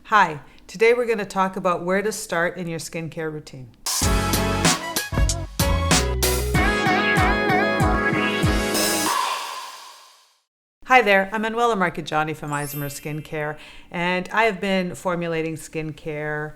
Hi, today we're going to talk about where to start in your skincare routine. Hi there, I'm Manuela Marcheggianni from Isomers Skincare, and I have been formulating skincare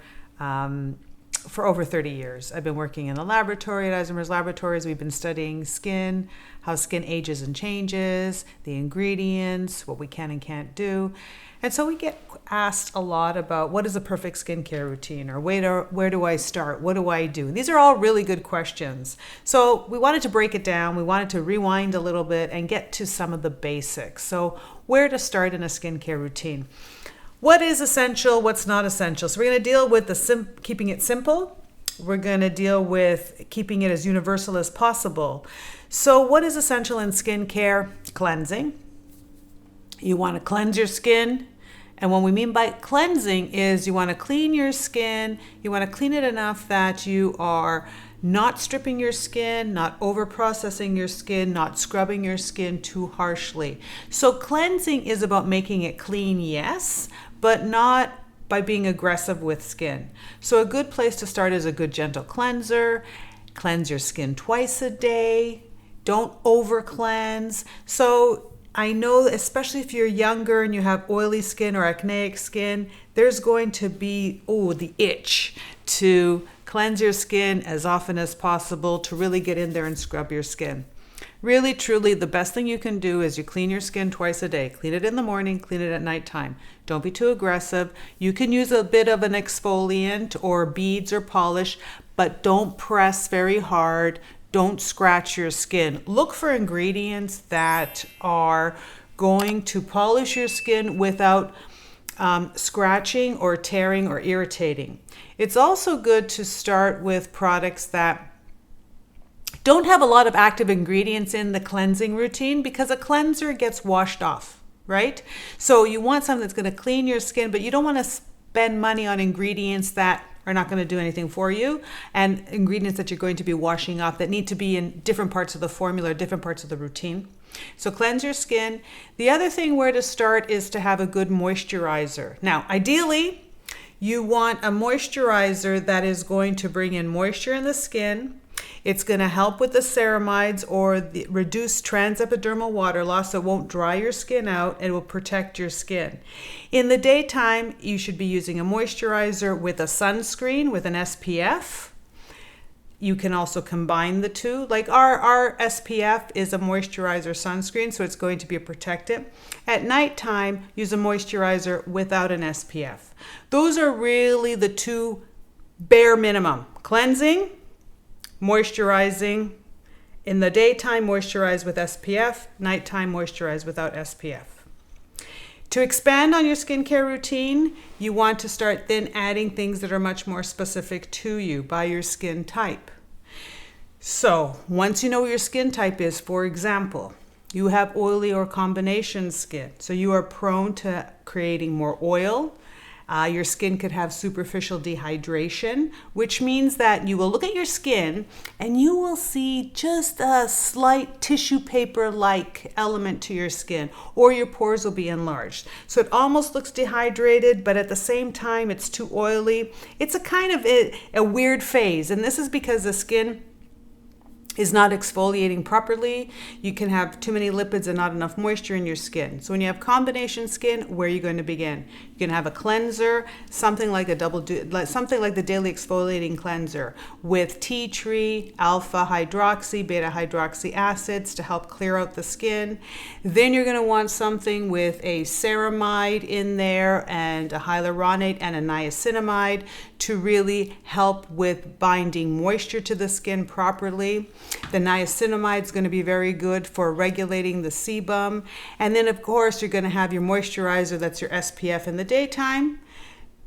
for over 30 years. I've been working in the laboratory at Isomers Laboratories. We've been studying skin, how skin ages and changes, the ingredients, what we can and can't do. And so we get asked a lot about what is a perfect skincare routine, or where do I start? What do I do? These are all really good questions. So we wanted to break it down. We wanted to rewind a little bit and get to some of the basics. So where to start in a skincare routine? What is essential? What's not essential? So we're going to deal with keeping it simple. We're going to deal with keeping it as universal as possible. So what is essential in skincare? Cleansing. You want to cleanse your skin. And what we mean by cleansing is you want to clean your skin. You want to clean it enough that you are not stripping your skin, not over-processing your skin, not scrubbing your skin too harshly. So cleansing is about making it clean, yes, but not by being aggressive with skin. So a good place to start is a good gentle cleanser. Cleanse your skin twice a day. Don't over-cleanse. So I know, especially if you're younger and you have oily skin or acneic skin, there's going to be, the itch to cleanse your skin as often as possible, to really get in there and scrub your skin. Really, truly, the best thing you can do is you clean your skin twice a day. Clean it in the morning, clean it at nighttime. Don't be too aggressive. You can use a bit of an exfoliant or beads or polish, but don't press very hard. Don't scratch your skin. Look for ingredients that are going to polish your skin without scratching or tearing or irritating. It's also good to start with products that don't have a lot of active ingredients in the cleansing routine, because a cleanser gets washed off, right? So you want something that's going to clean your skin, but you don't want to spend money on ingredients that are not going to do anything for you, and ingredients that you're going to be washing off that need to be in different parts of the formula, different parts of the routine. So cleanse your skin. The other thing where to start is to have a good moisturizer. Now, ideally, you want a moisturizer that is going to bring in moisture in the skin. It's going to help with the ceramides or the reduced transepidermal water loss, so it won't dry your skin out, and it will protect your skin. In the daytime, you should be using a moisturizer with a sunscreen with an SPF. You can also combine the two. Like our SPF is a moisturizer sunscreen, so it's going to be a protectant. At nighttime, use a moisturizer without an SPF. Those are really the two bare minimum. Cleansing, moisturizing. In the daytime, moisturize with SPF. Nighttime, moisturize without SPF. To expand on your skincare routine, you want to start then adding things that are much more specific to you by your skin type. So once you know what your skin type is, for example, you have oily or combination skin, so you are prone to creating more oil. Your skin could have superficial dehydration, which means that you will look at your skin and you will see just a slight tissue paper-like element to your skin, or your pores will be enlarged. So it almost looks dehydrated, but at the same time it's too oily. It's a kind of a weird phase, and this is because the skin is not exfoliating properly. You can have too many lipids and not enough moisture in your skin. So when you have combination skin, where are you going to begin? You can have a cleanser, something like the daily exfoliating cleanser with tea tree, alpha hydroxy, beta hydroxy acids to help clear out the skin. Then you're going to want something with a ceramide in there and a hyaluronate and a niacinamide to really help with binding moisture to the skin properly. The niacinamide is going to be very good for regulating the sebum. And then, of course, you're going to have your moisturizer, that's your SPF in the daytime.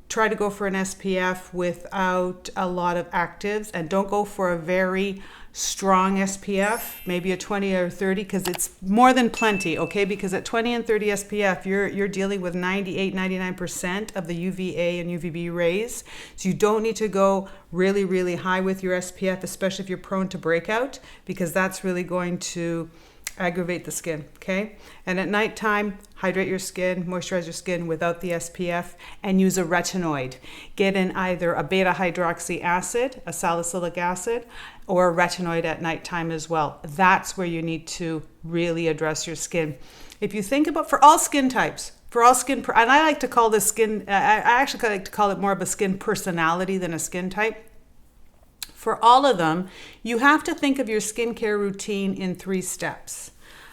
Try to go for an SPF without a lot of actives, and don't go for a very strong SPF, maybe a 20 or 30, because it's more than plenty, okay? Because at 20 and 30 SPF, you're dealing with 98, 99% of the UVA and UVB rays. So you don't need to go really, really high with your SPF, especially if you're prone to breakout, because that's really going to aggravate the skin, okay? And at nighttime, hydrate your skin, moisturize your skin without the SPF, and use a retinoid. Get in either a beta hydroxy acid, a salicylic acid, or a retinoid at nighttime as well. That's where you need to really address your skin. If you think about, for all skin types, and I like to call this skin, I actually like to call it more of a skin personality than a skin type. For all of them, you have to think of your skincare routine in 3 steps.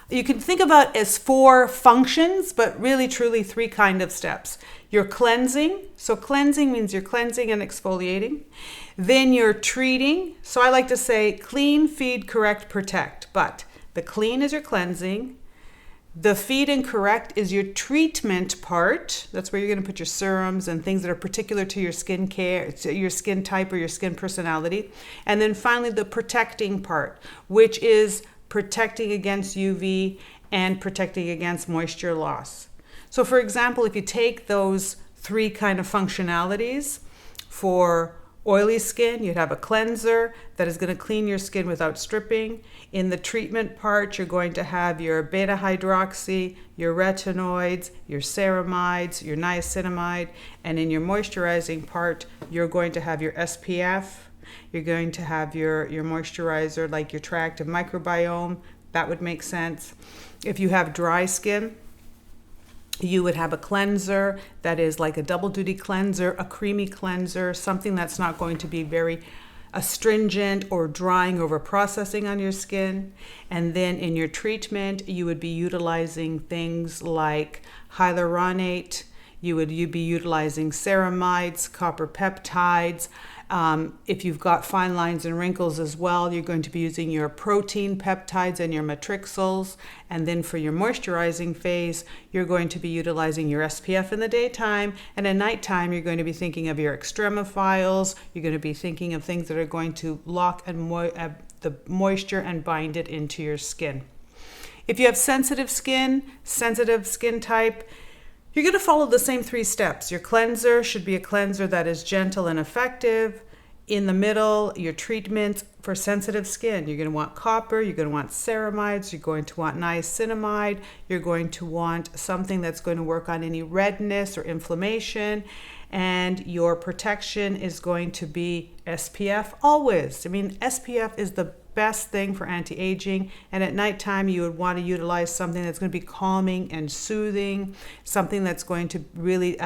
You can think about it as 4 functions, but really truly 3 kind of steps. Your cleansing. So cleansing means you're cleansing and exfoliating. Then you're treating. So I like to say clean, feed, correct, protect. But the clean is your cleansing. The feed and correct is your treatment part. That's where you're going to put your serums and things that are particular to your skin care, to your skin type or your skin personality. And then finally, the protecting part, which is protecting against UV and protecting against moisture loss. So for example, if you take those 3 kind of functionalities for oily skin, you'd have a cleanser that is going to clean your skin without stripping. In the treatment part, you're going to have your beta hydroxy, your retinoids, your ceramides, your niacinamide, and in your moisturizing part, you're going to have your SPF. You're going to have your moisturizer, like your tractive microbiome. That would make sense. If you have dry skin, you would have a cleanser that is like a double duty cleanser, a creamy cleanser, something that's not going to be very astringent or drying over processing on your skin. And then in your treatment, you would be utilizing things like hyaluronate, you'd be utilizing ceramides, copper peptides. If you've got fine lines and wrinkles as well, you're going to be using your protein peptides and your matrixyls. And then for your moisturizing phase, you're going to be utilizing your SPF in the daytime. And at nighttime, you're going to be thinking of your extremophiles. You're going to be thinking of things that are going to lock and the moisture and bind it into your skin. If you have sensitive skin type, you're going to follow the same 3 steps. Your cleanser should be a cleanser that is gentle and effective. In the middle, your treatment for sensitive skin. You're going to want copper, you're going to want ceramides, you're going to want niacinamide, you're going to want something that's going to work on any redness or inflammation, and your protection is going to be SPF always. I mean, SPF is the best thing for anti-aging, and at nighttime you would want to utilize something that's going to be calming and soothing, something that's going to really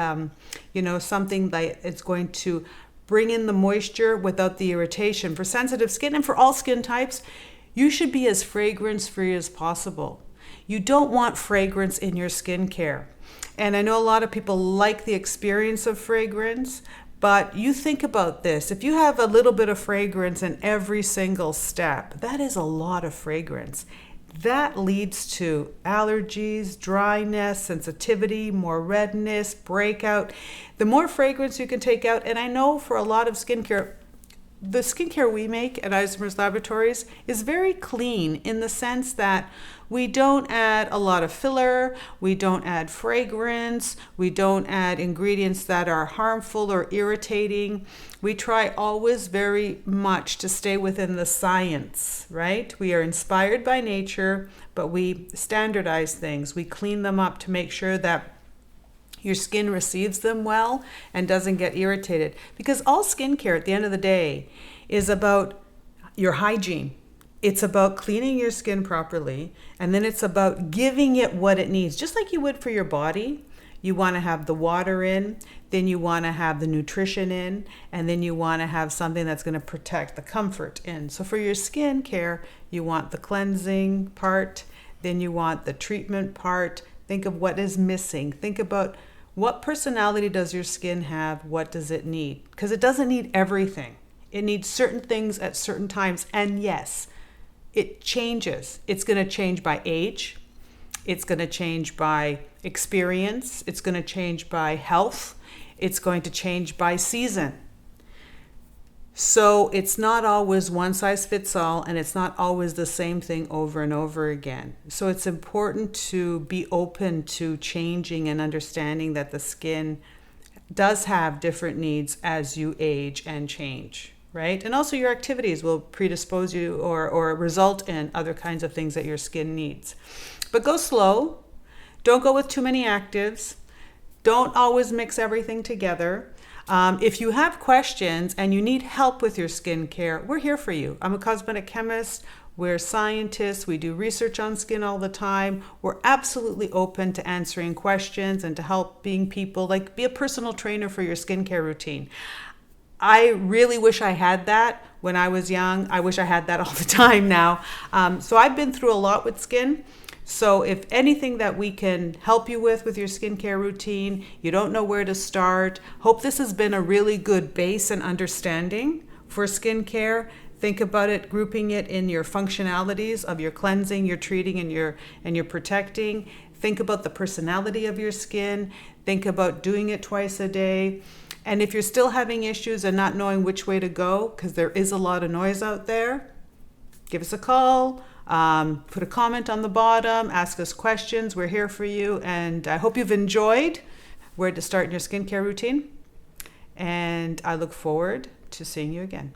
something that it's going to bring in the moisture without the irritation. For sensitive skin and for all skin types, you should be as fragrance free as possible. You don't want fragrance in your skincare. And I know a lot of people like the experience of fragrance, but you think about this. If you have a little bit of fragrance in every single step, that is a lot of fragrance. That leads to allergies, dryness, sensitivity, more redness, breakout. The more fragrance you can take out, and I know for a lot of skincare, the skincare we make at Isomers Laboratories is very clean in the sense that we don't add a lot of filler, we don't add fragrance, we don't add ingredients that are harmful or irritating. We try always very much to stay within the science, right? We are inspired by nature, but we standardize things. We clean them up to make sure that your skin receives them well and doesn't get irritated. Because all skincare at the end of the day is about your hygiene. It's about cleaning your skin properly, and then it's about giving it what it needs. Just like you would for your body, you want to have the water in, then you want to have the nutrition in, and then you want to have something that's going to protect the comfort in. So for your skin care, you want the cleansing part, then you want the treatment part. Think of what is missing. Think about what personality does your skin have? What does it need? Because it doesn't need everything. It needs certain things at certain times. And yes, it changes. It's going to change by age. It's going to change by experience. It's going to change by health. It's going to change by season. So it's not always one size fits all, and it's not always the same thing over and over again. So it's important to be open to changing and understanding that the skin does have different needs as you age and change. right? And also your activities will predispose you or result in other kinds of things that your skin needs. But go slow. Don't go with too many actives. Don't always mix everything together. If you have questions and you need help with your skincare, we're here for you. I'm a cosmetic chemist. We're scientists. We do research on skin all the time. We're absolutely open to answering questions and to helping people, like be a personal trainer for your skincare routine. I really wish I had that when I was young. I wish I had that all the time now. So I've been through a lot with skin. So if anything that we can help you with your skincare routine, you don't know where to start, hope this has been a really good base and understanding for skincare. Think about it, grouping it in your functionalities of your cleansing, your treating, and your protecting. Think about the personality of your skin. Think about doing it twice a day. And if you're still having issues and not knowing which way to go, because there is a lot of noise out there, give us a call, put a comment on the bottom, ask us questions. We're here for you. And I hope you've enjoyed where to start in your skincare routine. And I look forward to seeing you again.